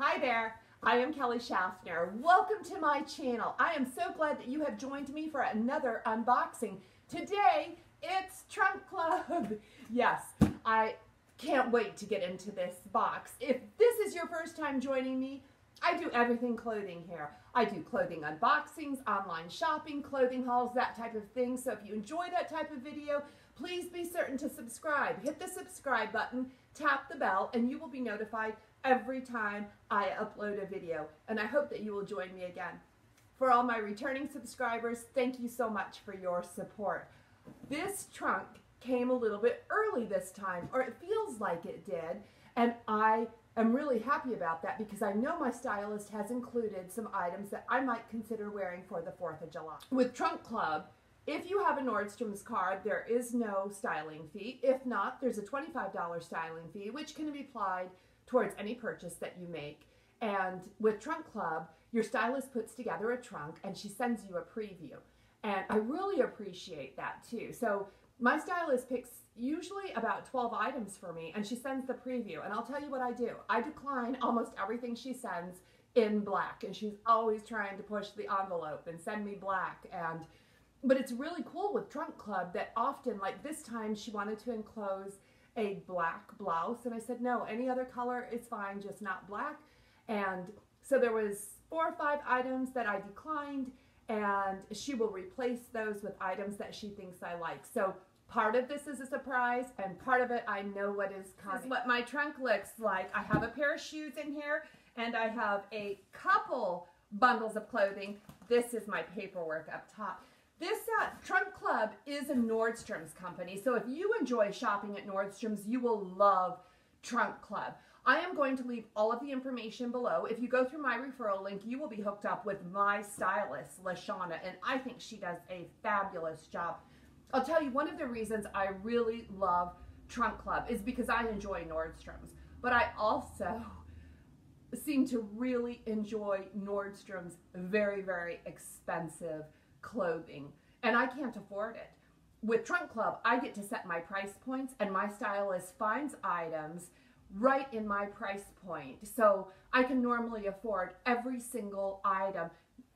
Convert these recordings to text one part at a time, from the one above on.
Hi there, I am Kelly Schaffner. Welcome to my channel. I am so glad that you have joined me for another unboxing. Today, it's Trunk Club. Yes, I can't wait to get into this box. If this is your first time joining me, I do everything clothing here. I do clothing unboxings, online shopping, clothing hauls, that type of thing. So if you enjoy that type of video, please be certain to subscribe. Hit the subscribe button, tap the bell, and you will be notified every time I upload a video. And I hope that you will join me again. For all my returning subscribers, thank you so much for your support. This trunk came a little bit early this time, or it feels like it did, and I am really happy about that because I know my stylist has included some items that I might consider wearing for the 4th of July. With Trunk Club, if you have a Nordstrom's card, there is no styling fee. If not, there's a $25 styling fee, which can be applied towards any purchase that you make. And with Trunk Club, your stylist puts together a trunk and she sends you a preview. And I really appreciate that too. So my stylist picks usually about 12 items for me and she sends the preview. And I'll tell you what I do. I decline almost everything she sends in black. And she's always trying to push the envelope and send me black. But it's really cool with Trunk Club that often, like this time, she wanted to enclose a black blouse. And I said, no, any other color is fine, just not black. And so there was 4 or 5 items that I declined, and she will replace those with items that she thinks I like. So part of this is a surprise, and part of it I know what is coming. This is what my trunk looks like. I have a pair of shoes in here, and I have a couple bundles of clothing. This is my paperwork up top. This Trunk Club is a Nordstrom's company, so if you enjoy shopping at Nordstrom's, you will love Trunk Club. I am going to leave all of the information below. If you go through my referral link, you will be hooked up with my stylist, Lashana, and I think she does a fabulous job. I'll tell you, one of the reasons I really love Trunk Club is because I enjoy Nordstrom's, but I also seem to really enjoy Nordstrom's very, very expensive clothing, and I can't afford it. With Trunk Club, I get to set my price points, and my stylist finds items right in my price point. So I can normally afford every single item,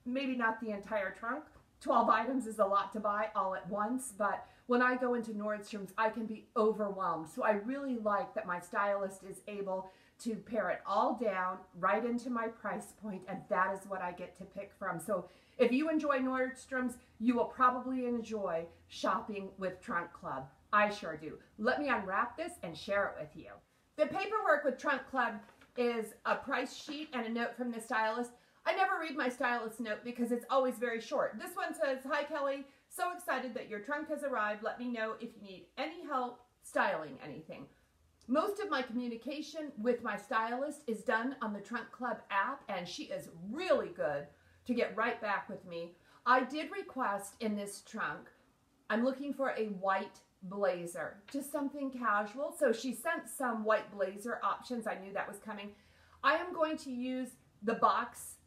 maybe not the entire trunk. 12 items is a lot to buy all at once, but when I go into Nordstrom's, I can be overwhelmed. So I really like that my stylist is able to pare it all down right into my price point, and that is what I get to pick from. So if you enjoy Nordstrom's, you will probably enjoy shopping with Trunk Club. I sure do. Let me unwrap this and share it with you. The paperwork with Trunk Club is a price sheet and a note from the stylist. I never read my stylist's note because it's always very short. This one says, "Hi Kelly, so excited that your trunk has arrived. Let me know if you need any help styling anything." Most of my communication with my stylist is done on the Trunk Club app, and she is really good to get right back with me. I did request in this trunk, I'm looking for a white blazer, just something casual. So she sent some white blazer options. I knew that was coming. I am going to use the box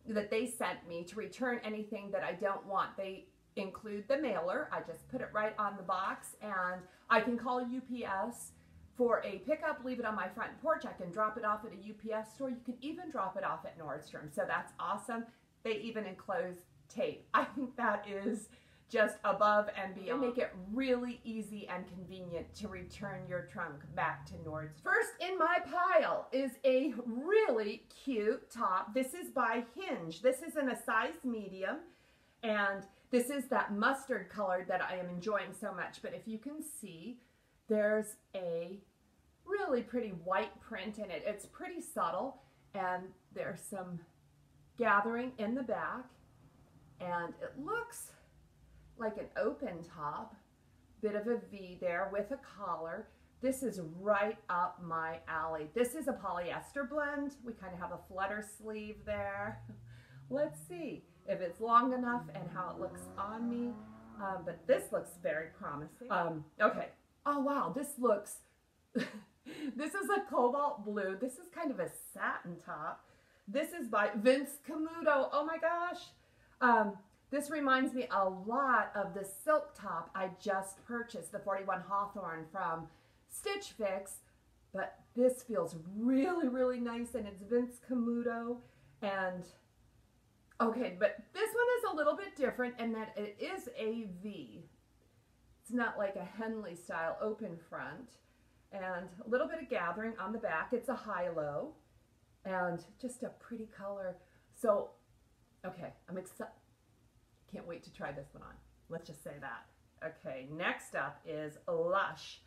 that they sent me to return anything that I don't want. They include the mailer. I just put it right on the box, and I can call UPS for a pickup, leave it on my front porch. I can drop it off at a UPS store. You can even drop it off at Nordstrom. So that's awesome. They even enclose tape. I think that is just above and beyond. They make it really easy and convenient to return your trunk back to Nordstrom. First in my pile is a really cute top. This is by Hinge. This is in a size medium, and this is that mustard color that I am enjoying so much. But if you can see, there's a really pretty white print in it. It's pretty subtle, and there's some gathering in the back, and it looks like an open top, bit of a V there with a collar. This is right up my alley. This is a polyester blend. We kind of have a flutter sleeve there. Let's see if it's long enough and how it looks on me, but this looks very promising. Okay. Oh wow, this looks, this is a cobalt blue. This is kind of a satin top. This is by Camuto. Oh my gosh. This reminds me a lot of the silk top I just purchased, the 41 Hawthorn from Stitch Fix. but this feels really, really nice, and it's Vince Camuto. And okay, but this one is a little bit different in that it is a V. It's not like a Henley style open front, and a little bit of gathering on the back. It's a high-low and just a pretty color. So, okay, I'm excited. Can't wait to try this one on. Let's just say that. Okay, next up is Lush.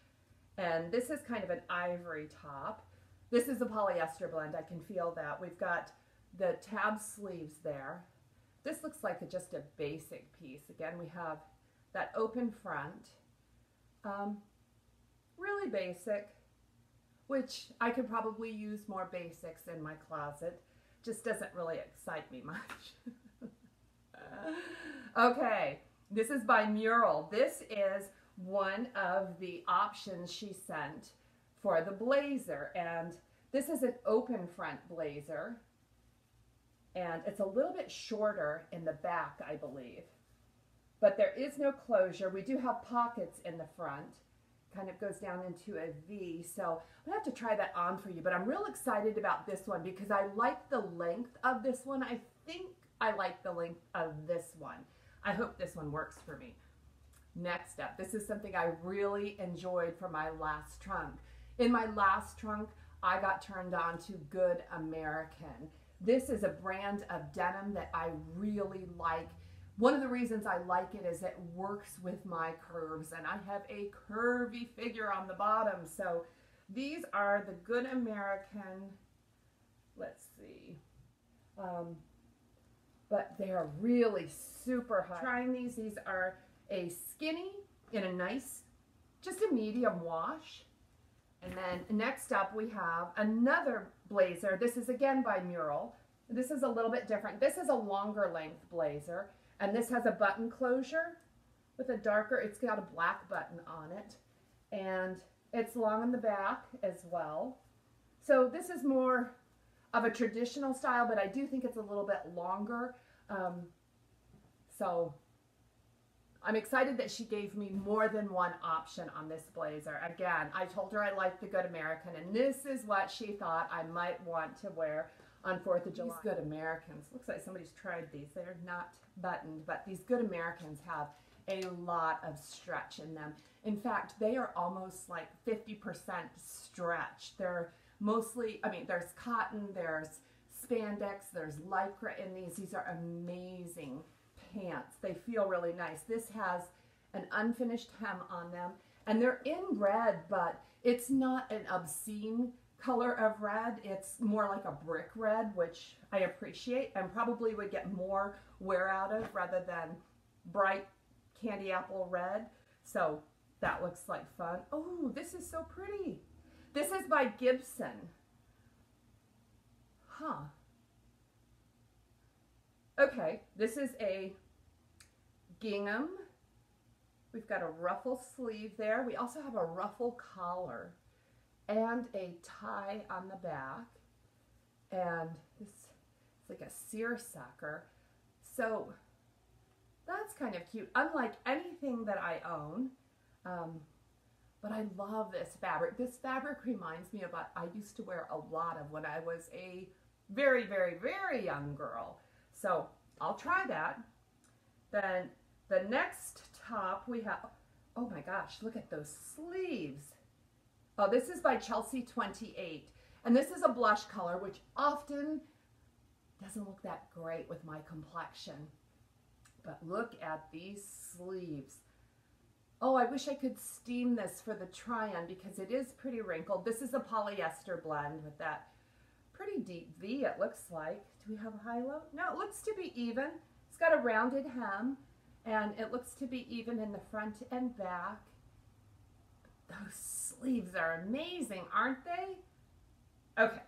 And this is kind of an ivory top. This is a polyester blend. I can feel that. We've got the tab sleeves there. This looks like just a basic piece. Again, we have that open front. Really basic, which I could probably use more basics in my closet. Just doesn't really excite me much. Okay, this is by Mural. This is one of the options she sent for the blazer, and this is an open front blazer, and it's a little bit shorter in the back, I believe, but there is no closure. We do have pockets in the front, kind of goes down into a V, so I'm gonna have to try that on for you, but I'm real excited about this one because I like the length of this one. I think I like the length of this one. I hope this one works for me. Next up, this is something I really enjoyed from my last trunk. In my last trunk, I got turned on to Good American. This is a brand of denim that I really like. One of the reasons I like it is it works with my curves, and I have a curvy figure on the bottom. So these are the Good American, let's see, but they are really super hot. Trying these are a skinny in a nice, just a medium wash. And then next up we have another blazer. This is again by Mural. This is a little bit different. This is a longer length blazer, and this has a button closure with a darker, it's got a black button on it, and it's long in the back as well. So this is more of a traditional style, but I do think it's a little bit longer. So I'm excited that she gave me more than one option on this blazer. Again, I told her I liked the Good American, and this is what she thought I might want to wear on 4th of July. These Good Americans, looks like somebody's tried these. They're not buttoned, but these Good Americans have a lot of stretch in them. In fact, they are almost like 50% stretch. They're mostly, I mean, there's cotton, there's spandex, there's lycra in these. These are amazing pants. They feel really nice. This has an unfinished hem on them, and they're in red, but it's not an obscene color of red. It's more like a brick red, which I appreciate and probably would get more wear out of rather than bright candy apple red. So that looks like fun. Oh, this is so pretty. This is by Gibson. Huh. Okay, this is a gingham. We've got a ruffle sleeve there. We also have a ruffle collar and a tie on the back. And this is like a seersucker. So that's kind of cute. Unlike anything that I own, but I love this fabric. This fabric reminds me of what I used to wear a lot of when I was a very, very, very young girl. So I'll try that. Then the next top we have, oh my gosh, look at those sleeves. Oh, this is by Chelsey 28. And this is a blush color, which often doesn't look that great with my complexion. But look at these sleeves. Oh, I wish I could steam this for the try-on because it is pretty wrinkled. This is a polyester blend with that pretty deep V, it looks like. Do we have a high-low? No, it looks to be even. It's got a rounded hem, and it looks to be even in the front and back. Those sleeves are amazing, aren't they? Okay,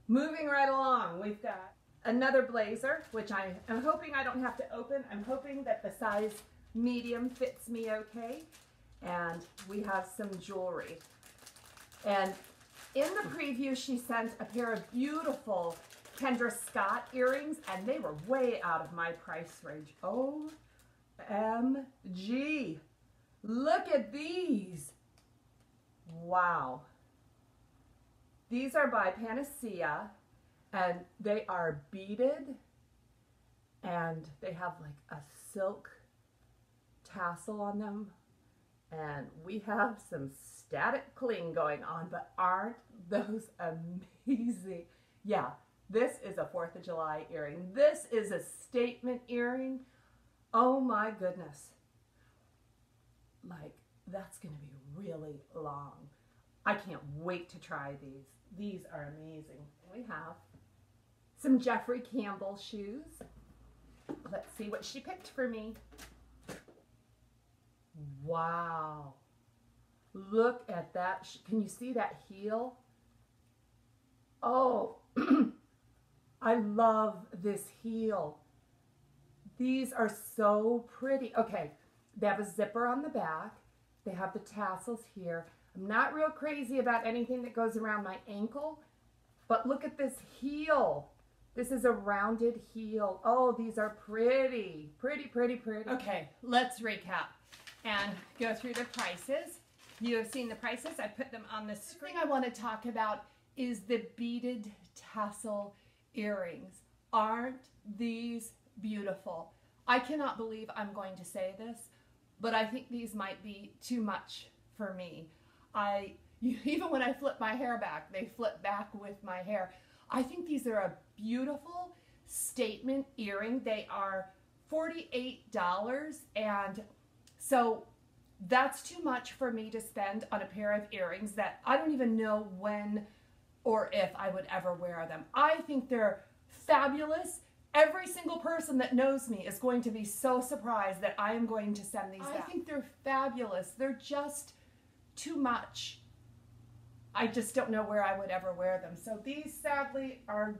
moving right along, we've got another blazer, which I am hoping I don't have to open. I'm hoping that the size medium fits me okay. And we have some jewelry. And in the preview, she sent a pair of beautiful Kendra Scott earrings, and they were way out of my price range. OMG. Look at these. Wow. These are by Panacea, and they are beaded, and they have like a silk tassel on them, and we have some static cling going on, but aren't those amazing? Yeah, this is a 4th of July earring. This is a statement earring. Oh my goodness. Like, that's gonna be really long. I can't wait to try these. These are amazing. We have some Jeffrey Campbell shoes. Let's see what she picked for me. Wow. Look at that. Can you see that heel? Oh, I love this heel. These are so pretty. Okay, they have a zipper on the back. They have the tassels here. I'm not real crazy about anything that goes around my ankle, but look at this heel. This is a rounded heel. Oh, these are pretty, pretty, pretty, pretty. Okay, let's recap and go through the prices. You have seen the prices. I put them on the screen. The thing I want to talk about is the beaded tassel earrings. Aren't these beautiful? I cannot believe I'm going to say this, but I think these might be too much for me. Even when I flip my hair back, they flip back with my hair. I think these are a beautiful statement earring. They are $48, and so that's too much for me to spend on a pair of earrings that I don't even know when or if I would ever wear them. I think they're fabulous. Every single person that knows me is going to be so surprised that I am going to send these back. I think they're fabulous. They're just too much. I just don't know where I would ever wear them. So these sadly are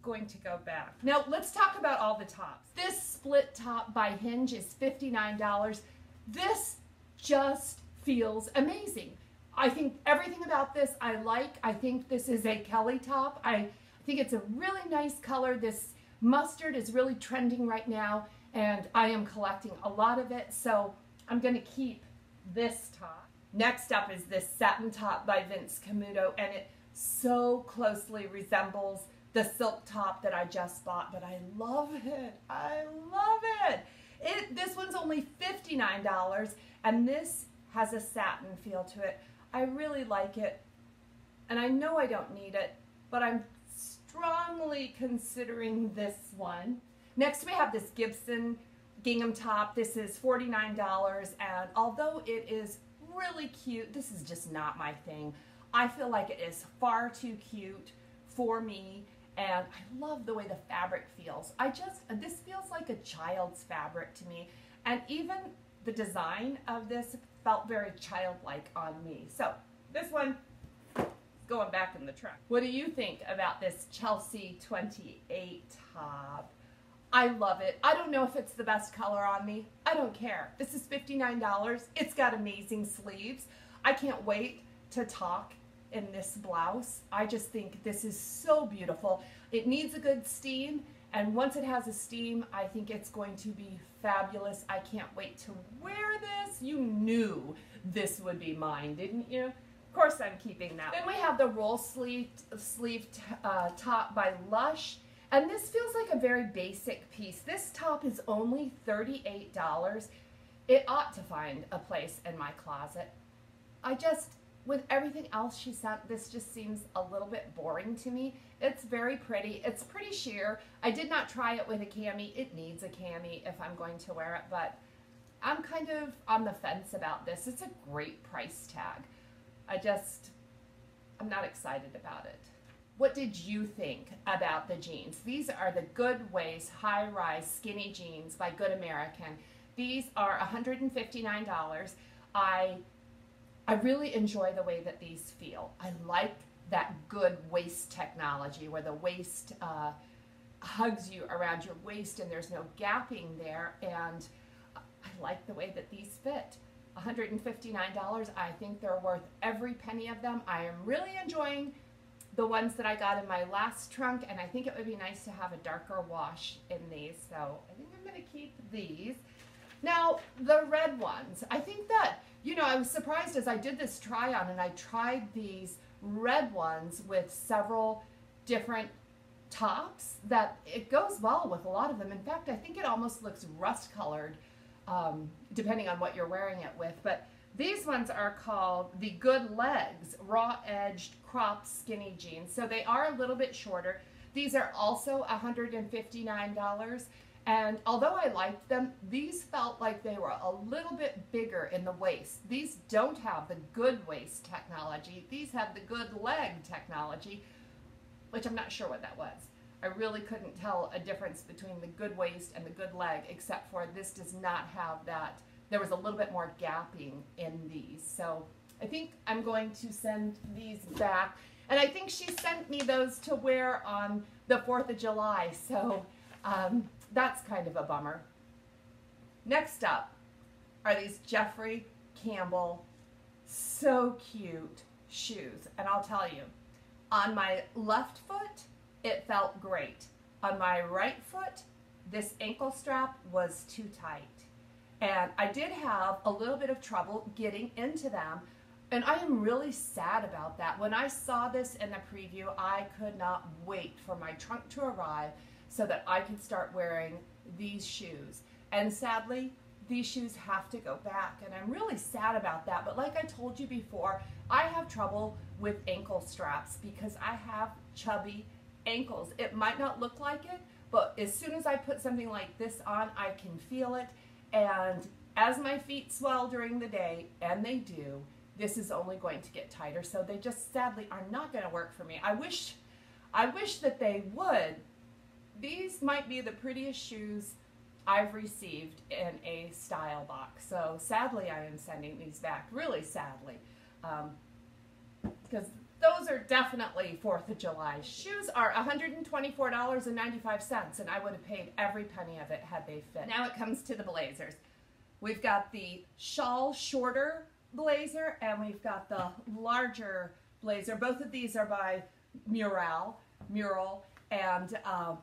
going to go back. Now let's talk about all the tops. This split top by Hinge is $59. This just feels amazing. I think everything about this I like. I think this is a Kelly top. I think it's a really nice color. This mustard is really trending right now, and I am collecting a lot of it, so I'm going to keep this top. Next up is this satin top by Camuto, and it so closely resembles the silk top that I just bought, but I love it. I love it. This one's only $59, and this has a satin feel to it. I really like it, and I know I don't need it, but I'm strongly considering this one. Next we have this Gibson gingham top. This is $49, and although it is really cute, this is just not my thing. I feel like it is far too cute for me, and I love the way the fabric feels. This feels like a child's fabric to me, and even the design of this felt very childlike on me. So this one is going back in the truck. What do you think about this Chelsey 28 top? I love it. I don't know if it's the best color on me. I don't care. This is $59. It's got amazing sleeves. I can't wait to talk in this blouse. I just think this is so beautiful. It needs a good steam, and once it has a steam, I think it's going to be fabulous. I can't wait to wear this. You knew this would be mine, didn't you? Of course I'm keeping that. Then we have the roll sleeve top by Lush. And this feels like a very basic piece. This top is only $38. It ought to find a place in my closet. With everything else she sent, this just seems a little bit boring to me. It's very pretty. It's pretty sheer. I did not try it with a cami. It needs a cami if I'm going to wear it, but I'm kind of on the fence about this. It's a great price tag. I'm not excited about it. What did you think about the jeans? These are the Good Waist high-rise skinny jeans by Good American. These are $159. I really enjoy the way that these feel. I like that good waist technology where the waist hugs you around your waist and there's no gapping there, and I like the way that these fit. $159, I think they're worth every penny of them. I am really enjoying the ones that I got in my last trunk, and I think it would be nice to have a darker wash in these, so I think I'm going to keep these. Now, the red ones, I think that, I was surprised as I did this try on, and I tried these red ones with several different tops that it goes well with a lot of them. In fact, I think it almost looks rust colored, depending on what you're wearing it with. But these ones are called the Good Legs Raw Edged Cropped Skinny Jeans. So they are a little bit shorter. These are also $159. And although I liked them, these felt like they were a little bit bigger in the waist. These don't have the good waist technology. These have the good leg technology, which I'm not sure what that was. I really couldn't tell a difference between the good waist and the good leg, except for this does not have that. There was a little bit more gapping in these. So I think I'm going to send these back. And I think she sent me those to wear on the 4th of July. So that's kind of a bummer. Next up are these Jeffrey Campbell, so cute shoes. And I'll tell you, on my left foot, it felt great. On my right foot, this ankle strap was too tight. And I did have a little bit of trouble getting into them. And I am really sad about that. When I saw this in the preview, I could not wait for my trunk to arrive so that I could start wearing these shoes. And sadly, these shoes have to go back. And I'm really sad about that. But like I told you before, I have trouble with ankle straps because I have chubby ankles. It might not look like it, but as soon as I put something like this on, I can feel it. And as my feet swell during the day, and they do, this is only going to get tighter. So they just sadly are not going to work for me. I wish that they would. These might be the prettiest shoes I've received in a style box. So sadly, I am sending these back, really sadly, because those are definitely 4th of July. Shoes are $124.95, and I would have paid every penny of it had they fit. Now it comes to the blazers. We've got the shawl shorter blazer, and we've got the larger blazer. Both of these are by Mural, and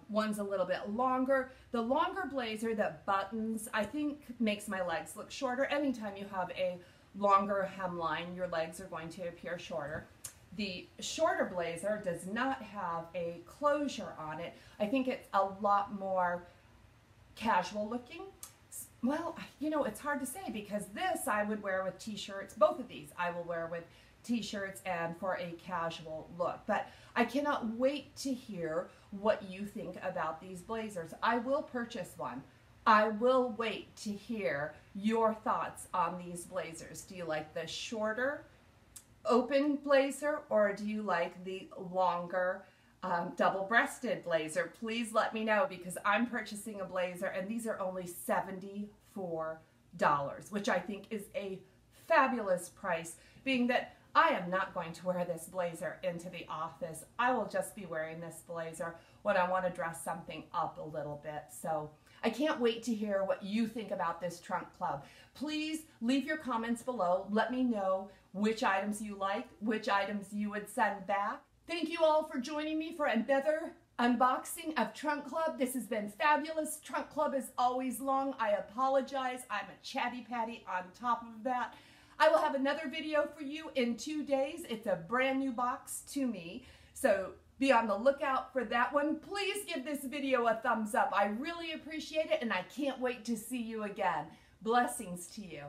one's a little bit longer. The longer blazer that buttons, I think, makes my legs look shorter. Anytime you have a longer hemline, your legs are going to appear shorter. The shorter blazer does not have a closure on it. I think it's a lot more casual looking. Well, you know, it's hard to say because this I would wear with t-shirts. Both of these I will wear with t-shirts and for a casual look. But I cannot wait to hear what you think about these blazers. I will purchase one. I will wait to hear your thoughts on these blazers. Do you like the shorter open blazer, or do you like the longer double-breasted blazer? Please let me know, because I'm purchasing a blazer and these are only $74, which I think is a fabulous price, being that I am not going to wear this blazer into the office. I will just be wearing this blazer when I want to dress something up a little bit. So I can't wait to hear what you think about this trunk club. Please leave your comments below. Let me know which items you like, which items you would send back. Thank you all for joining me for another unboxing of Trunk Club. This has been fabulous. Trunk Club is always long. I apologize. I'm a chatty patty on top of that. I will have another video for you in 2 days. It's a brand new box to me, so be on the lookout for that one. Please give this video a thumbs up. I really appreciate it, and I can't wait to see you again. Blessings to you.